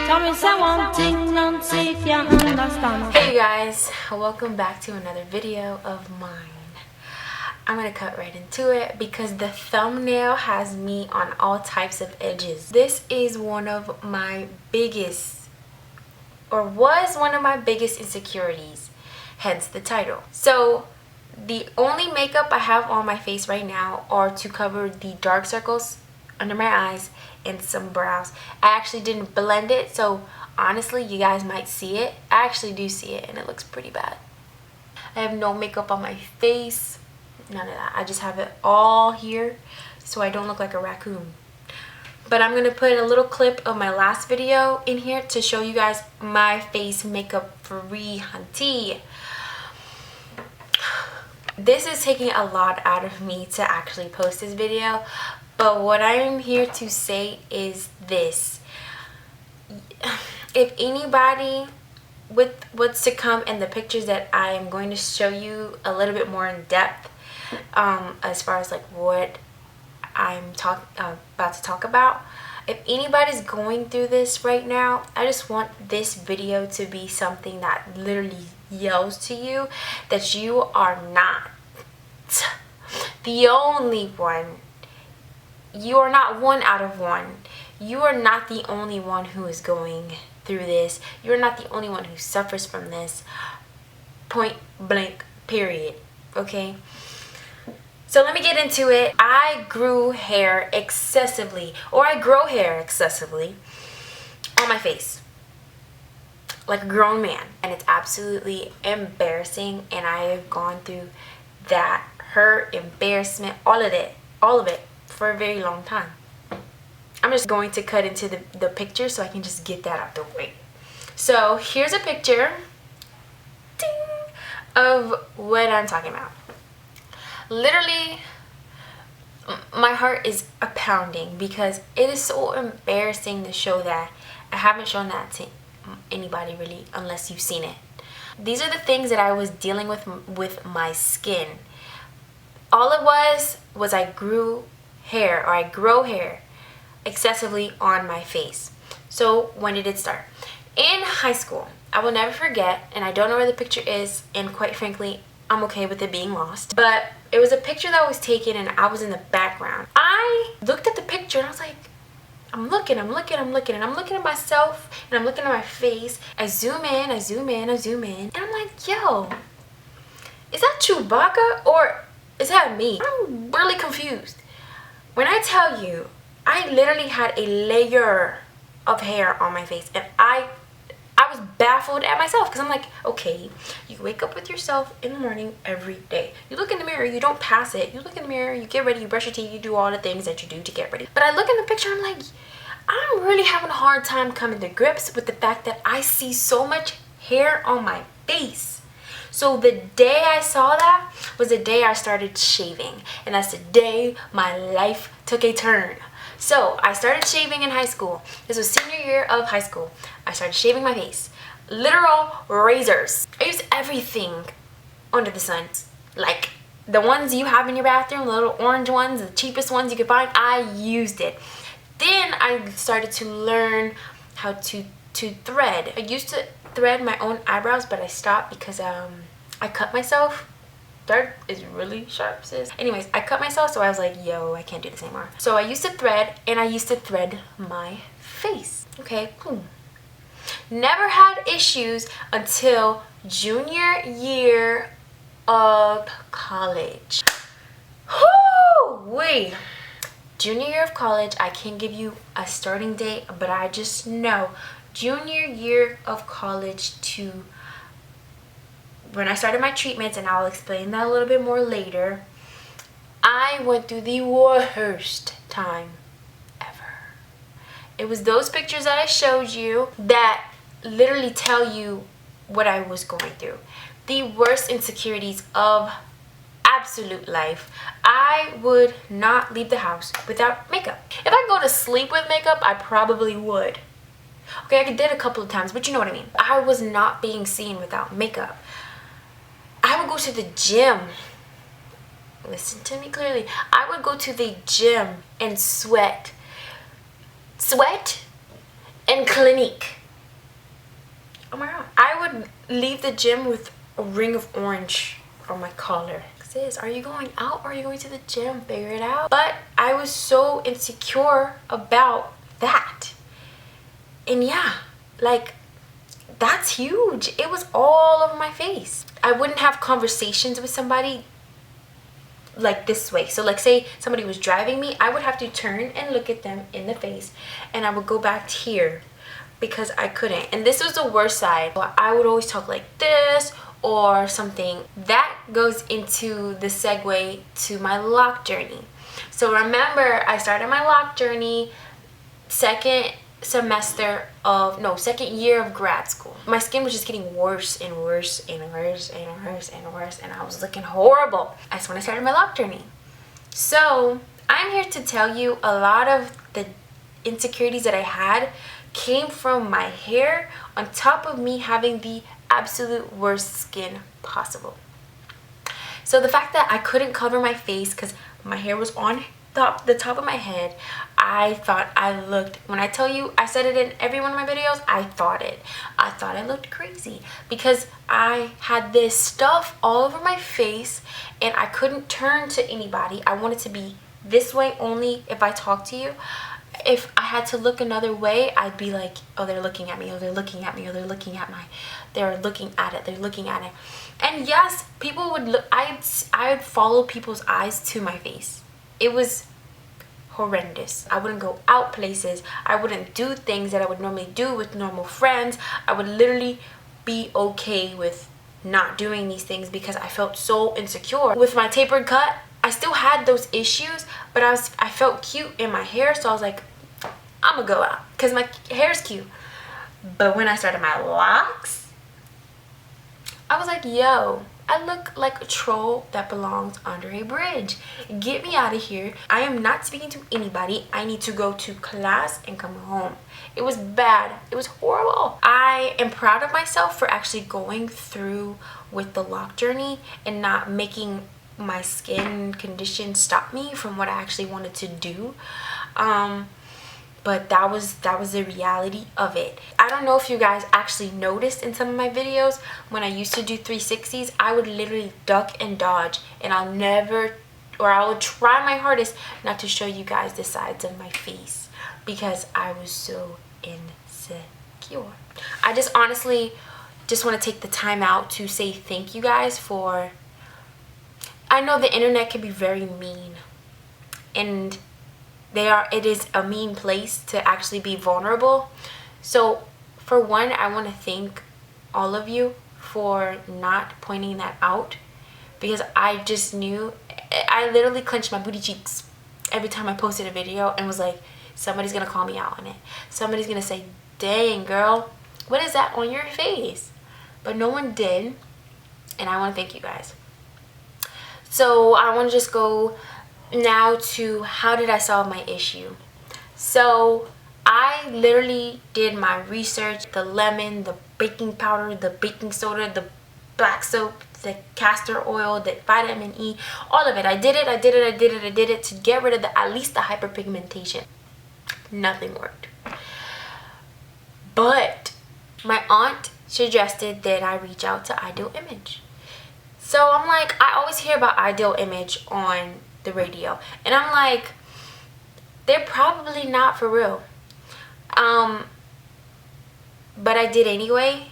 Tell me say one thing and see if you understand. Hey guys, welcome back to another video of mine. I'm gonna cut right into it because the thumbnail has me on all types of edges. This is one of my biggest, or was one of my biggest insecurities, hence the title. So the only makeup I have on my face right now are to cover the dark circles under my eyes and some brows. I actually didn't blend it, so honestly you guys might see it. I actually do see it and it looks pretty bad. I have no makeup on my face, none of that. I just have it all here so I don't look like a raccoon. But I'm gonna put a little clip of my last video in here to show you guys my face makeup free hunty. This is taking a lot out of me to actually post this video, but what I am here to say is this. If anybody with what's to come in the pictures that I am going to show you a little bit more in depth, as far as like what I'm about to talk about, if anybody's going through this right now, I just want this video to be something that literally yells to you that you are not the only one. You are not one out of one. You are not the only one who is going through this. You're not the only one who suffers from this. Point blank, period. Okay? So let me get into it. I grew hair excessively, or I grow hair excessively on my face. Like a grown man. And it's absolutely embarrassing. And I have gone through that hurt, embarrassment, all of it for a very long time. I'm just going to cut into the picture so I can just get that out the way. So here's a picture, ding, of what I'm talking about. Literally, my heart is a pounding because it is so embarrassing to show that. I haven't shown that to anybody really unless you've seen it. These are the things that I was dealing with my skin. All it was I grew hair, or I grow hair excessively on my face. So when did it start? In high school. I will never forget, and I don't know where the picture is, and quite frankly I'm okay with it being lost, but it was a picture that was taken and I was in the background. I looked at the picture and I was like, I'm looking and I'm looking at myself and I'm looking at my face. I zoom in, and I'm like, yo, is that Chewbacca or is that me? I'm really confused. When I tell you, I literally had a layer of hair on my face, and I was baffled at myself because I'm like, okay, you wake up with yourself in the morning every day. You look in the mirror, you don't pass it. You look in the mirror, you get ready, you brush your teeth, you do all the things that you do to get ready. But I look in the picture, I'm like, I'm really having a hard time coming to grips with the fact that I see so much hair on my face. So the day I saw that was the day I started shaving, and that's the day my life took a turn. So I started shaving in high school. This was senior year of high school. I started shaving my face. Literal razors. I used everything under the sun. Like the ones you have in your bathroom, the little orange ones, the cheapest ones you could find, I used it. Then I started to learn how to thread. I used to thread my own eyebrows, but I stopped because I cut myself. That is really sharp, sis. Anyways, I cut myself, so I was like, yo, I can't do this anymore. So I used to thread, and I used to thread my face. Okay, Never had issues until junior year of college. Woo-wee. Junior year of college, I can't give you a starting date, but I just know junior year of college to when I started my treatments, and I'll explain that a little bit more later, I went through the worst time ever. It was those pictures that I showed you that literally tell you what I was going through. The worst insecurities of absolute life. I would not leave the house without makeup. If I go to sleep with makeup, I probably would. Okay, I did a couple of times, but you know what I mean. I was not being seen without makeup. I would go to the gym. Listen to me clearly. I would go to the gym and sweat and Clinique. would leave the gym with a ring of orange on my collar. Sis, are you going out or are you going to the gym? Figure it out. But I was so insecure about that. And yeah, like, that's huge. It was all over my face. I wouldn't have conversations with somebody like this way. So like, say somebody was driving me, I would have to turn and look at them in the face, and I would go back here because I couldn't. And this was the worst side. I would always talk like this or something. That goes into the segue to my lock journey. So remember, I started my lock journey second year of grad school. My skin was just getting worse and worse and worse and worse and worse, and I was looking horrible. That's when I started my lock journey. So I'm here to tell you a lot of the insecurities that I had came from my hair, on top of me having the absolute worst skin possible. So the fact that I couldn't cover my face because my hair was on the top of my head, I thought I looked, when I tell you, I said it in every one of my videos, I thought I looked crazy because I had this stuff all over my face and I couldn't turn to anybody. I wanted to be this way only if I talk to you. If I had to look another way, I'd be like, oh, they're looking at me, oh, they're looking at me, oh, they're looking at they're looking at it, they're looking at it. And yes, people would look, I'd follow people's eyes to my face. It was horrendous. I wouldn't go out places. I wouldn't do things that I would normally do with normal friends. I would literally be okay with not doing these things because I felt so insecure. With my tapered cut, I still had those issues, but I felt cute in my hair, so I was like, I'm gonna go out because my hair's cute. But when I started my locks, I was like, yo, I look like a troll that belongs under a bridge. Get me out of here. I am not speaking to anybody. I need to go to class and come home. It was bad. It was horrible. I am proud of myself for actually going through with the lock journey and not making my skin condition stop me from what I actually wanted to do. But that was the reality of it. I don't know if you guys actually noticed in some of my videos, when I used to do 360s, I would literally duck and dodge, and I would try my hardest not to show you guys the sides of my face because I was so insecure. I just honestly just want to take the time out to say thank you guys for, I know the internet can be very mean, and it is a mean place to actually be vulnerable. So for one, I want to thank all of you for not pointing that out, because I just knew, I literally clenched my booty cheeks every time I posted a video and was like, somebody's gonna call me out on it. Somebody's gonna say, dang girl, what is that on your face? But no one did, and I want to thank you guys. So I want to just go now to how did I solve my issue. So I literally did my research, the lemon, the baking powder, the baking soda, the black soap, the castor oil, the vitamin E, all of it. I did it to get rid of at least the hyperpigmentation. Nothing worked. But my aunt suggested that I reach out to Ideal Image. So I'm like, I always hear about Ideal Image on the radio, and I'm like, they're probably not for real. But I did anyway,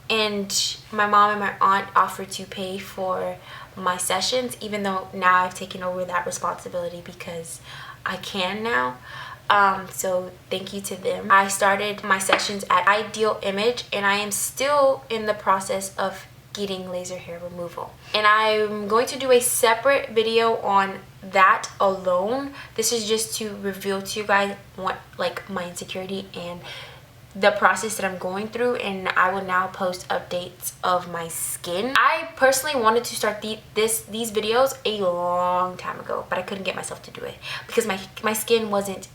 and my mom and my aunt offered to pay for my sessions, even though now I've taken over that responsibility because I can now. So thank you to them. I started my sessions at Ideal Image, and I am still in the process of getting laser hair removal, and I'm going to do a separate video on that alone. This is just to reveal to you guys what, like, my insecurity and the process that I'm going through, and I will now post updates of my skin. I personally wanted to start these videos a long time ago, but I couldn't get myself to do it because my skin wasn't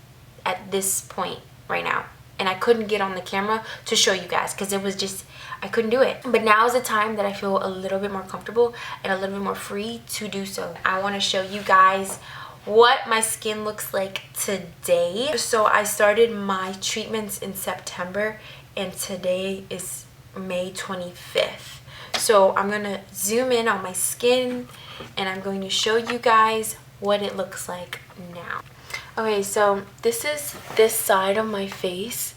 at this point right now, and I couldn't get on the camera to show you guys because it was just, I couldn't do it. But now is the time that I feel a little bit more comfortable and a little bit more free to do so. I want to show you guys what my skin looks like today. So I started my treatments in September, and today is May 25th. So I'm gonna zoom in on my skin and I'm going to show you guys what it looks like now. Okay, so this is this side of my face.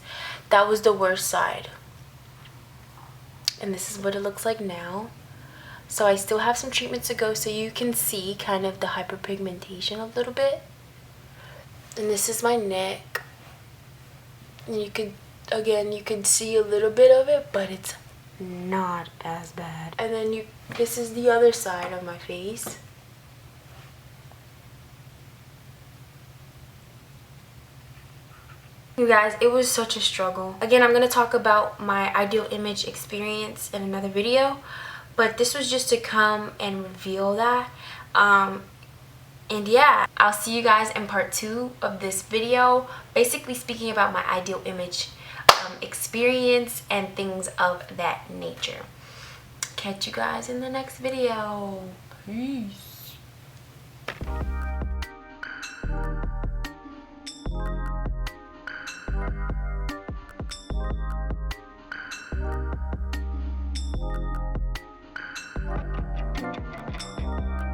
That was the worst side. And this is what it looks like now. So I still have some treatment to go, so you can see kind of the hyperpigmentation a little bit. And this is my neck. And you could see a little bit of it, but it's not as bad. And then this is the other side of my face. You guys, it was such a struggle. Again, I'm going to talk about my ideal image experience in another video, but this was just to come and reveal that. And yeah, I'll see you guys in part 2 of this video, basically speaking about my ideal image experience and things of that nature. Catch you guys in the next video. Peace.